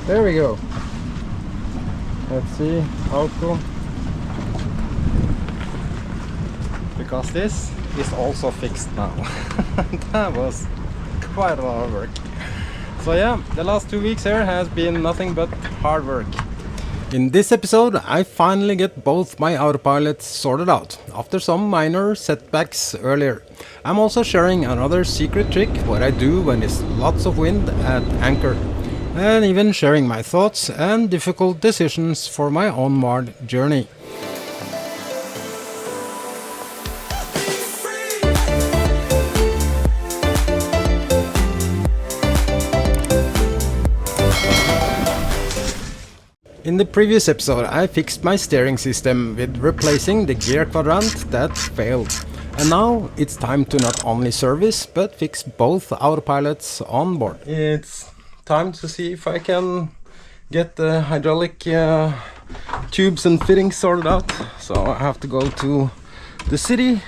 There we go. Let's see, auto. Because this is also fixed now. That was quite a lot of work. So yeah, the last 2 weeks here has been nothing but hard work. In this episode, I finally get both my autopilots sorted out, after some minor setbacks earlier. I'm also sharing another secret trick, what I do when there's lots of wind at anchor. And even sharing my thoughts and difficult decisions for my onward journey. In the previous episode, I fixed my steering system with replacing the gear quadrant that failed. And now it's time to not only service, but fix both autopilots on board. It's time to see if I can get the hydraulic tubes and fittings sorted out. So I have to go to the city.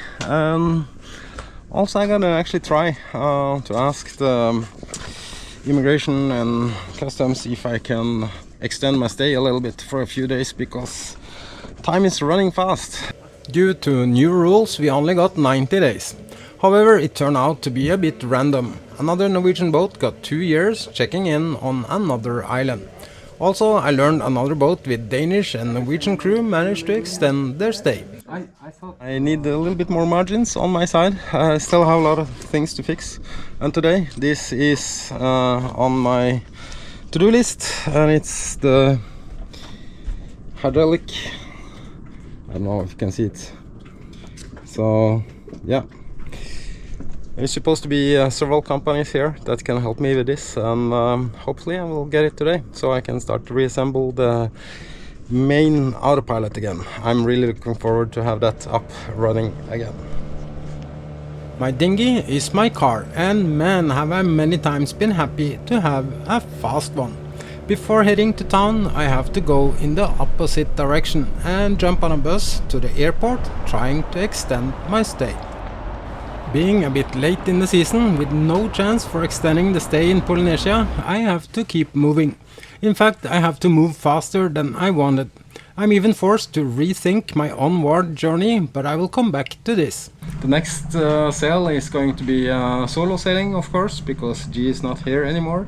Also I'm gonna actually try to ask the immigration and customs if I can extend my stay a little bit for a few days, because time is running fast. Due to new rules, we only got 90 days. However, it turned out to be a bit random. Another Norwegian boat got 2 years checking in on another island. Also, I learned another boat with Danish and Norwegian crew managed to extend their stay. I thought I need a little bit more margins on my side. I still have a lot of things to fix. And today, this is on my to-do list, and it's the hydraulic. I don't know if you can see it. So yeah, there's supposed to be several companies here that can help me with this, and hopefully I will get it today so I can start to reassemble the main autopilot again. I'm really looking forward to have that up running again. My dinghy is my car, and man, have I many times been happy to have a fast one. Before heading to town, I have to go in the opposite direction and jump on a bus to the airport, trying to extend my stay. Being a bit late in the season, with no chance for extending the stay in Polynesia, I have to keep moving. In fact, I have to move faster than I wanted. I'm even forced to rethink my onward journey, but I will come back to this. The next sail is going to be solo sailing, of course, because G is not here anymore.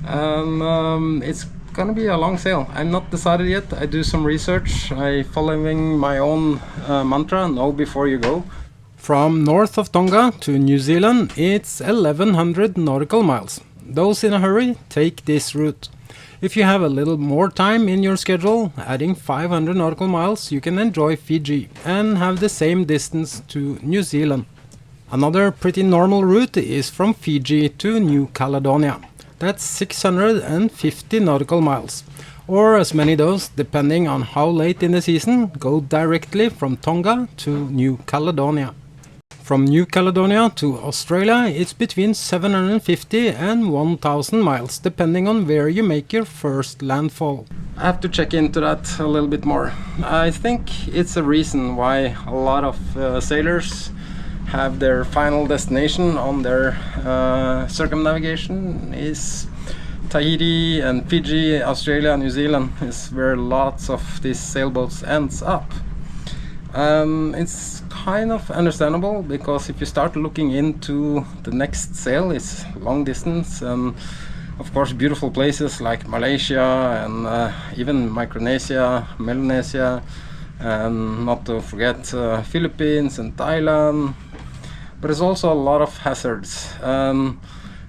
And it's gonna be a long sail. I'm not decided yet. I do some research. I'm following my own mantra, know before you go. From north of Tonga to New Zealand, it's 1100 nautical miles. Those in a hurry, take this route. If you have a little more time in your schedule, adding 500 nautical miles, you can enjoy Fiji and have the same distance to New Zealand. Another pretty normal route is from Fiji to New Caledonia. That's 650 nautical miles, or as many those, depending on how late in the season, go directly from Tonga to New Caledonia. From New Caledonia to Australia, it's between 750 and 1000 miles, depending on where you make your first landfall. I have to check into that a little bit more. I think it's a reason why a lot of sailors have their final destination on their circumnavigation is Tahiti and Fiji. Australia and New Zealand is where lots of these sailboats ends up. It's kind of understandable, because if you start looking into the next sail, it's long distance, and of course beautiful places like Malaysia and even Micronesia, Melanesia, and not to forget Philippines and Thailand. But there's also a lot of hazards.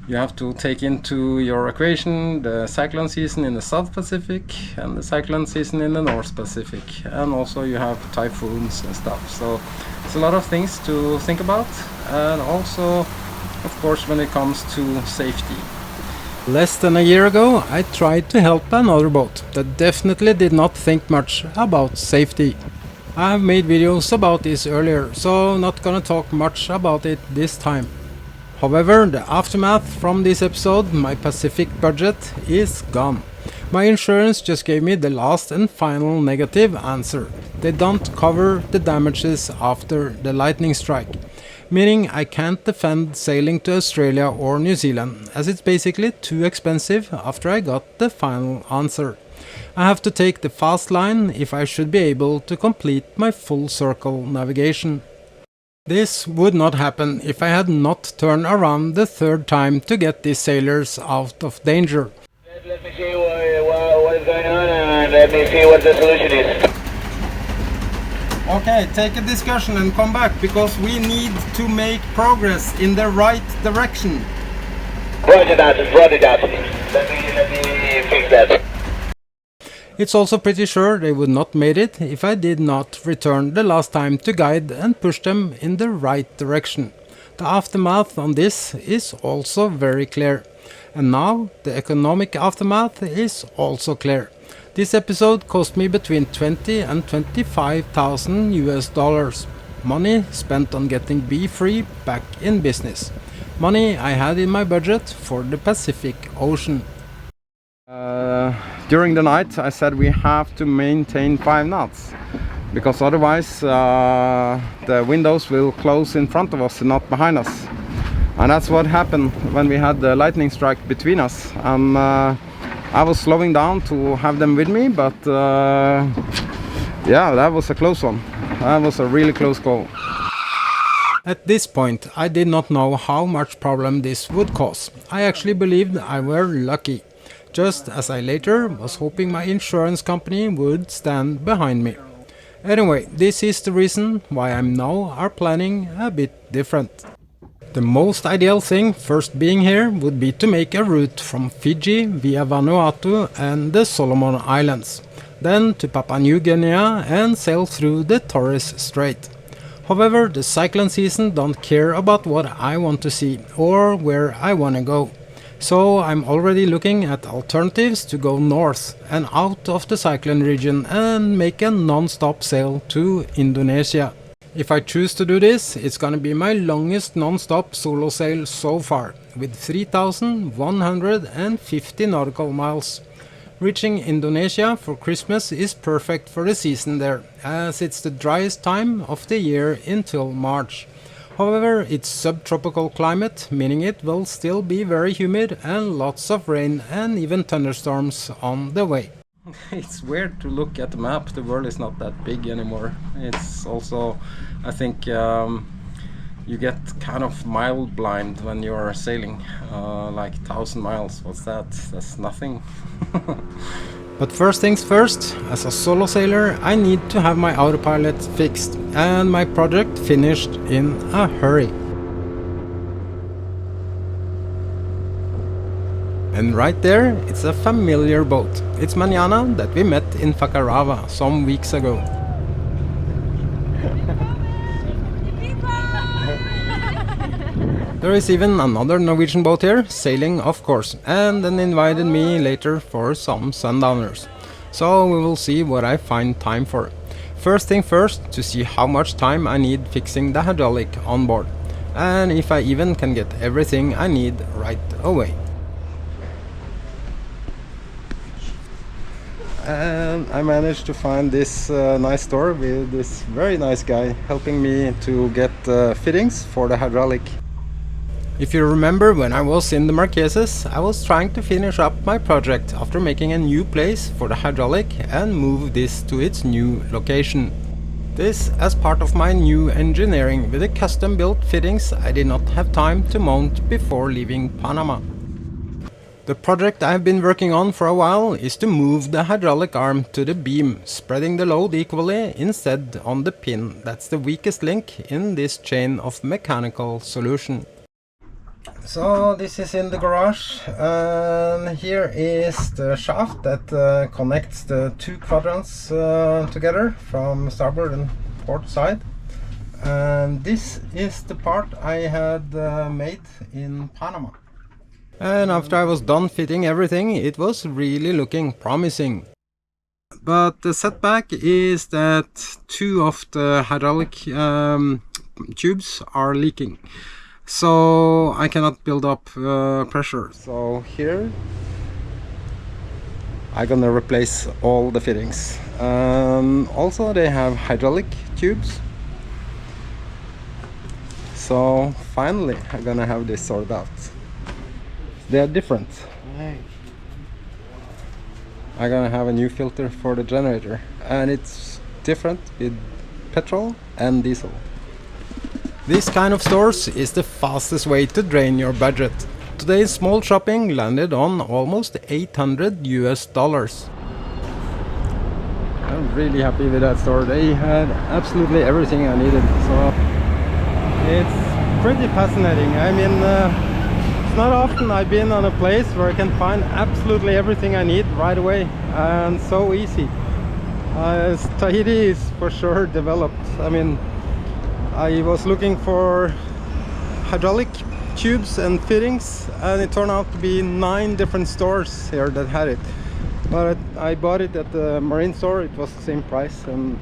You have to take into your equation the cyclone season in the South Pacific and the cyclone season in the North Pacific, and also you have typhoons and stuff. So it's a lot of things to think about, and also of course when it comes to safety. Less than a year ago, I tried to help another boat that definitely did not think much about safety. I have made videos about this earlier, so not gonna talk much about it this time. However, the aftermath from this episode, my Pacific budget is gone. My insurance just gave me the last and final negative answer. They don't cover the damages after the lightning strike. meaning I can't defend sailing to Australia or New Zealand, as it's basically too expensive after I got the final answer. I have to take the fast line if I should be able to complete my full circle navigation. This would not happen if I had not turned around the third time to get these sailors out of danger. Let me see what is going on and let me see what the solution is. Okay, take a discussion and come back, because we need to make progress in the right direction. Roger that. Let me fix that. It's also pretty sure they would not made it if I did not return the last time to guide and push them in the right direction. The aftermath on this is also very clear. And now the economic aftermath is also clear. This episode cost me between 20 and 25,000 US dollars. Money spent on getting bee-free back in business. Money I had in my budget for the Pacific Ocean. During the night I said we have to maintain 5 knots, because otherwise the windows will close in front of us and not behind us. And that's what happened when we had the lightning strike between us. I was slowing down to have them with me, but yeah, that was a close one. That was a really close call. At this point I did not know how much problem this would cause. I actually believed I were lucky, just as I later was hoping my insurance company would stand behind me. Anyway, this is the reason why I'm now are planning a bit different. The most ideal thing first being here would be to make a route from Fiji via Vanuatu and the Solomon Islands, then to Papua New Guinea and sail through the Torres Strait. However, the cyclone season don't care about what I want to see or where I want to go. So I'm already looking at alternatives to go north and out of the cyclone region and make a non-stop sail to Indonesia. If I choose to do this, it's gonna be my longest non-stop solo sail so far, with 3,150 nautical miles. Reaching Indonesia for Christmas is perfect for the season there, as it's the driest time of the year until March. However, it's subtropical climate, meaning it will still be very humid and lots of rain and even thunderstorms on the way. It's weird to look at the map. The world is not that big anymore. It's also, I think, you get kind of mile blind when you're sailing, like 1,000 miles. What's that? That's nothing. But first things first, as a solo sailor I need to have my autopilot fixed and my project finished in a hurry. And right there, it's a familiar boat. It's Manana that we met in Fakarava some weeks ago. There is even another Norwegian boat here, sailing of course, and then invited me later for some sundowners. So we will see what I find time for. First thing first, to see how much time I need fixing the hydraulic on board, and if I even can get everything I need right away. And I managed to find this nice store with this very nice guy helping me to get fittings for the hydraulic. If you remember, when I was in the Marquesas, I was trying to finish up my project after making a new place for the hydraulic and move this to its new location. This as part of my new engineering with the custom built fittings I did not have time to mount before leaving Panama. The project I have been working on for a while is to move the hydraulic arm to the beam, spreading the load equally instead on the pin. That's the weakest link in this chain of mechanical solution. So this is in the garage, and here is the shaft that connects the two quadrants together from starboard and port side. And this is the part I had made in Panama. And after I was done fitting everything, it was really looking promising. But the setback is that two of the hydraulic tubes are leaking. So I cannot build up pressure. So here I'm gonna replace all the fittings. Also they have hydraulic tubes. So finally I'm gonna have this sorted out. They are different. I'm gonna have a new filter for the generator, and it's different with petrol and diesel. This kind of stores is the fastest way to drain your budget. Today's small shopping landed on almost $800. I'm really happy with that store. They had absolutely everything I needed, so it's pretty fascinating. I mean, it's not often I've been on a place where I can find absolutely everything I need right away, and so easy. Tahiti is for sure developed. I mean, I was looking for hydraulic tubes and fittings, and it turned out to be 9 different stores here that had it. But I bought it at the marine store. It was the same price, and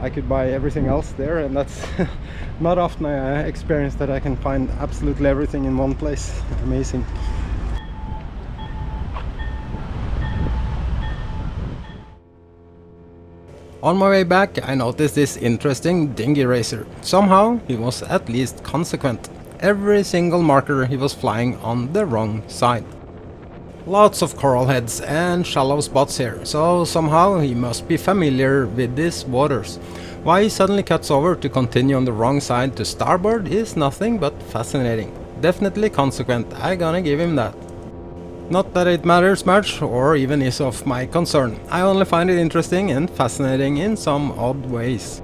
I could buy everything else there, and that's not often I experience that I can find absolutely everything in one place. Amazing. On my way back, I noticed this interesting dinghy racer. Somehow he was at least consequent. Every single marker he was flying on the wrong side. Lots of coral heads and shallow spots here, so somehow he must be familiar with these waters. Why he suddenly cuts over to continue on the wrong side to starboard is nothing but fascinating. Definitely consequent, I gonna give him that. Not that it matters much or even is of my concern. I only find it interesting and fascinating in some odd ways.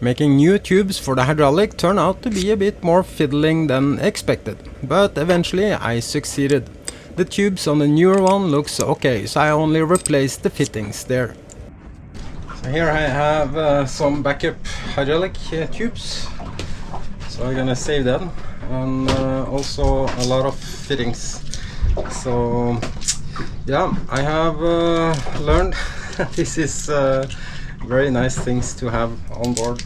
Making new tubes for the hydraulic turned out to be a bit more fiddling than expected, but eventually I succeeded. The tubes on the newer one looks okay, so I only replaced the fittings there. So here I have some backup hydraulic tubes, so I'm gonna save them, and also a lot of fittings. So yeah, I have learned this is very nice things to have on board.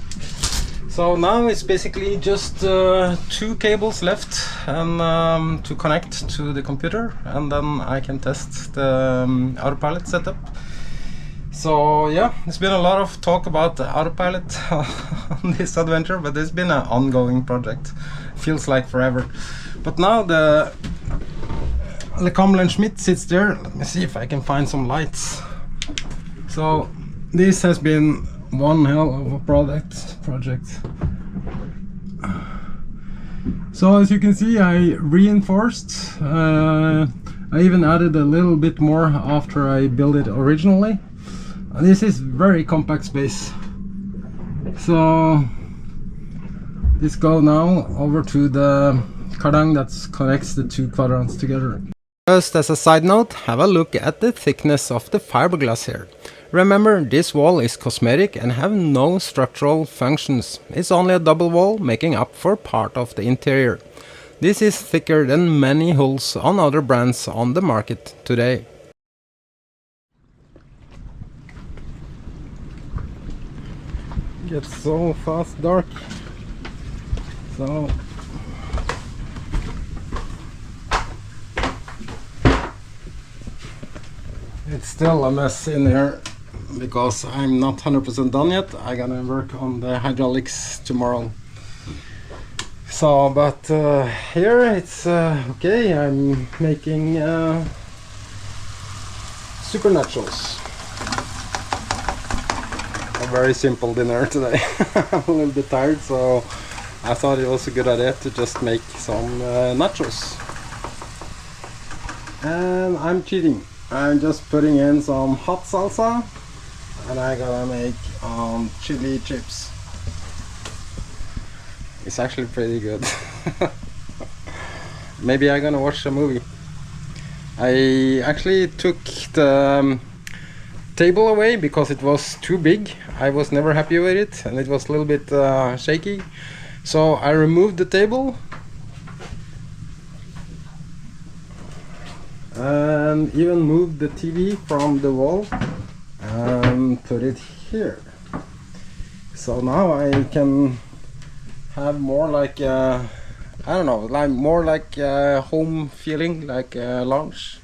So now it's basically just 2 cables left and to connect to the computer, and then I can test the autopilot setup. So yeah, there's been a lot of talk about the autopilot on this adventure, but it's been an ongoing project. Feels like forever. But now the Cumberland Schmidt sits there. Let me see if I can find some lights. So this has been one hell of a project. So as you can see, I reinforced. I even added a little bit more after I built it originally. This is very compact space. So this go now over to the cardang that connects the 2 quadrants together. Just as a side note, have a look at the thickness of the fiberglass here. Remember, this wall is cosmetic and have no structural functions. It's only a double wall making up for part of the interior. This is thicker than many hulls on other brands on the market today. Gets so fast dark. So it's still a mess in here because I'm not 100% done yet. I'm gonna work on the hydraulics tomorrow. So, but here it's okay. I'm making supernaturals. A very simple dinner today. I'm a little bit tired, so I thought it was a good idea to just make some nachos. And I'm cheating. I'm just putting in some hot salsa, and I gotta make chili chips. It's actually pretty good. Maybe I'm gonna watch a movie. I actually took the table away because it was too big. I was never happy with it, and it was a little bit shaky. So I removed the table and even moved the TV from the wall and put it here. So now I can have more like I don't know, like more like home feeling, like a lounge.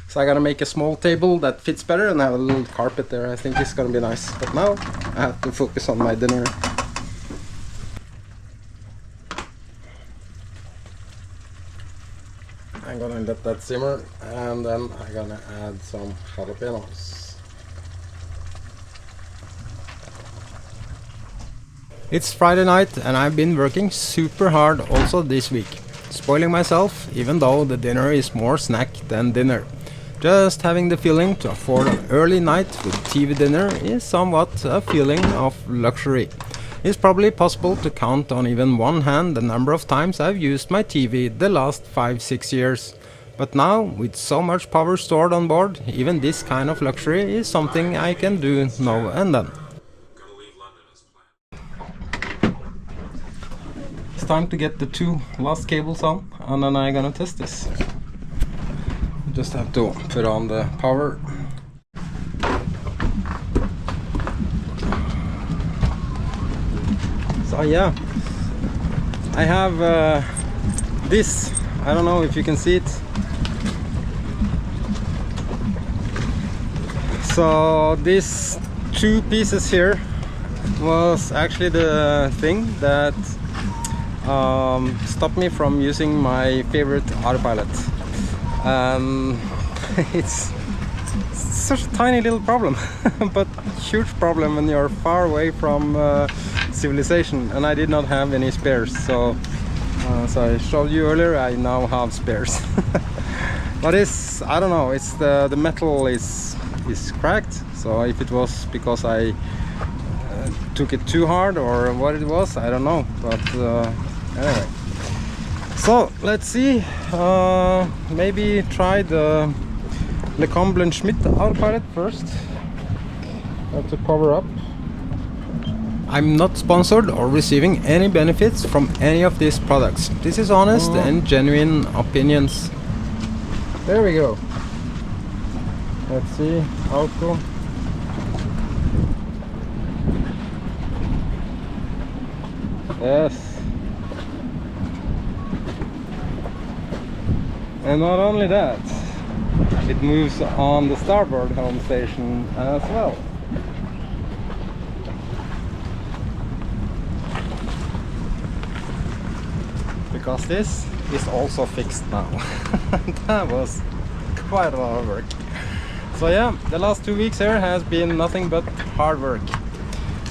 So I gotta make a small table that fits better and have a little carpet there. I think it's gonna be nice. But now I have to focus on my dinner. I'm gonna let that simmer, and then I'm gonna add some jalapenos. It's Friday night and I've been working super hard also this week. Spoiling myself, even though the dinner is more snack than dinner. Just having the feeling to afford an early night with TV dinner is somewhat a feeling of luxury. It's probably possible to count on even one hand the number of times I've used my TV the last 5-6 years. But now, with so much power stored on board, even this kind of luxury is something I can do now and then. It's time to get the 2 last cables on, and then I'm gonna test this. Just have to put on the power. So yeah, I have this. I don't know if you can see it. So these 2 pieces here was actually the thing that stopped me from using my favorite autopilot. It's such a tiny little problem, but huge problem when you're far away from civilization, and I did not have any spares. So I showed you earlier, I now have spares. But it's, I don't know, it's the metal is cracked. So if it was because I took it too hard or what it was, I don't know. But anyway, so let's see. Maybe try the Lecomble & Schmidt autopilot first. To power up. I'm not sponsored or receiving any benefits from any of these products. This is honest and genuine opinions. There we go. Let's see, auto. Yes. And not only that, it moves on the starboard home station as well. Because this is also fixed now. That was quite a lot of work. So yeah, the last 2 weeks here has been nothing but hard work.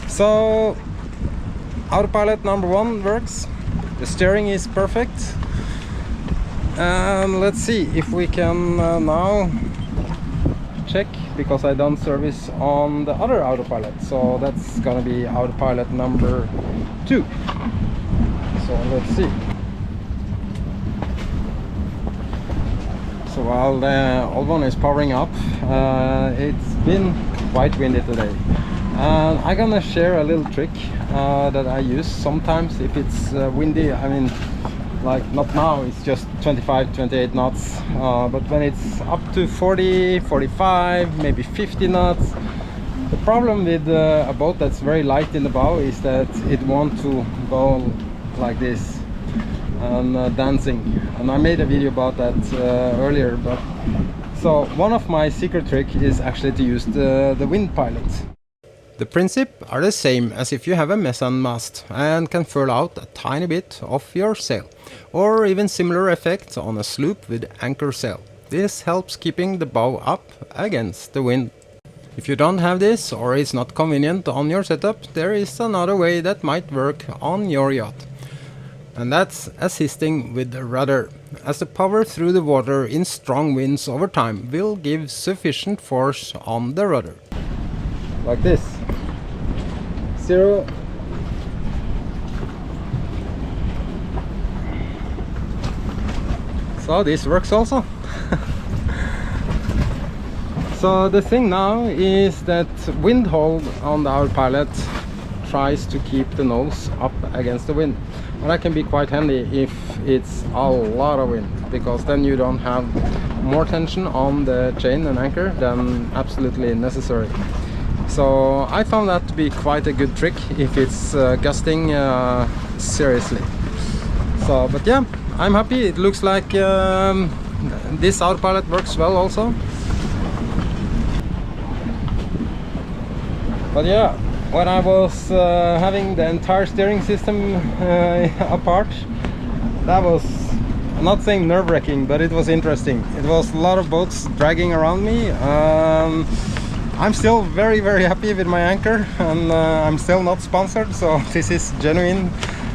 So autopilot number 1 works. The steering is perfect. And let's see if we can now check, because I done service on the other autopilot. So that's gonna be autopilot number 2. So let's see. So while the old one is powering up, it's been quite windy today. And I'm gonna share a little trick that I use sometimes if it's windy. I mean, like not now, it's just 25-28 knots, but when it's up to 40, 45, maybe 50 knots, the problem with a boat that's very light in the bow is that it wants to go like this and dancing. And I made a video about that earlier. But so one of my secret trick is actually to use the wind pilot. The principles are the same as if you have a mezzanine mast and can furl out a tiny bit of your sail, or even similar effect on a sloop with anchor sail. This helps keeping the bow up against the wind. If you don't have this, or it's not convenient on your setup, there is another way that might work on your yacht. And that's assisting with the rudder, as the power through the water in strong winds over time will give sufficient force on the rudder. Like this. 0. So this works also. So the thing now is that wind hold on the autopilot tries to keep the nose up against the wind. And that can be quite handy if it's a lot of wind, because then you don't have more tension on the chain and anchor than absolutely necessary. So I found that to be quite a good trick if it's gusting seriously. So, but yeah, I'm happy. It looks like this autopilot works well also. But yeah, when I was having the entire steering system apart, that was, I'm not saying nerve-wracking, but it was interesting. It was a lot of boats dragging around me. I'm still very happy with my anchor, and I'm still not sponsored, so this is genuine.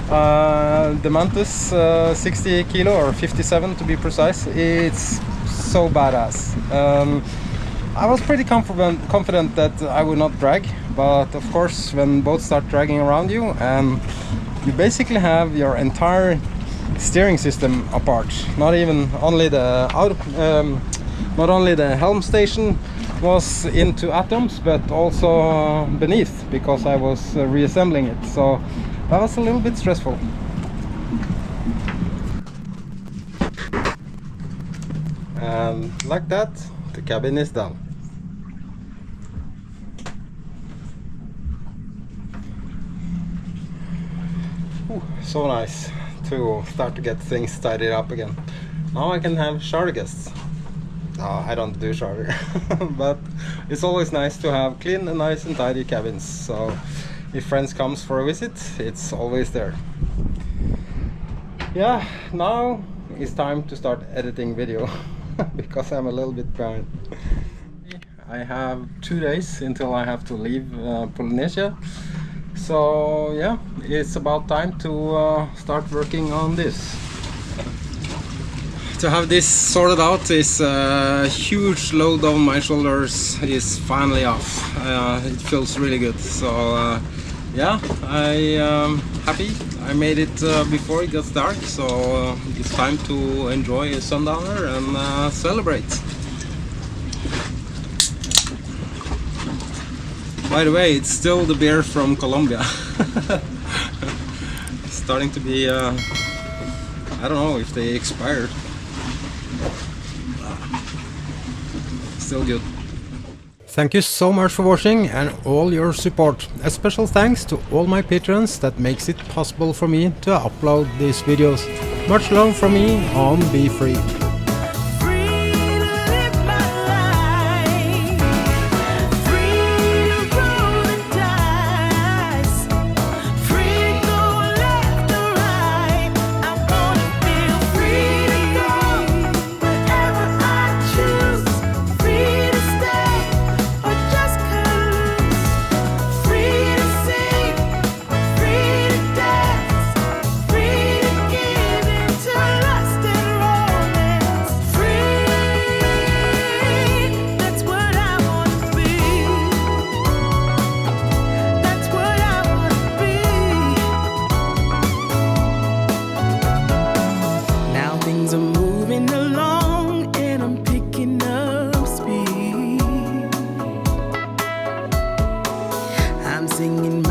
The Mantus 60 kilo or 57 to be precise. It's so badass. I was pretty confident that I would not drag, but of course when boats start dragging around you and you basically have your entire steering system apart, not only the helm station was into atoms, but also beneath, because I was reassembling it, so that was a little bit stressful. And like that, the cabin is done. Ooh, so nice to start to get things tidied up again. Now I can have charter guests. No, I don't do charter, but it's always nice to have clean and nice and tidy cabins. So if friends comes for a visit, it's always there. Yeah, now it's time to start editing video because I'm a little bit behind. I have 2 days until I have to leave Polynesia. So yeah, it's about time to start working on this. To have this sorted out, this huge load on my shoulders is finally off. It feels really good. So yeah, I am happy. I made it before it gets dark, so it's time to enjoy a sundowner and celebrate. By the way, it's still the beer from Colombia. It's starting to be, I don't know if they expired. Still good. Thank you so much for watching and all your support. A special thanks to all my patrons that makes it possible for me to upload these videos. Much love from me on Be Free. Singing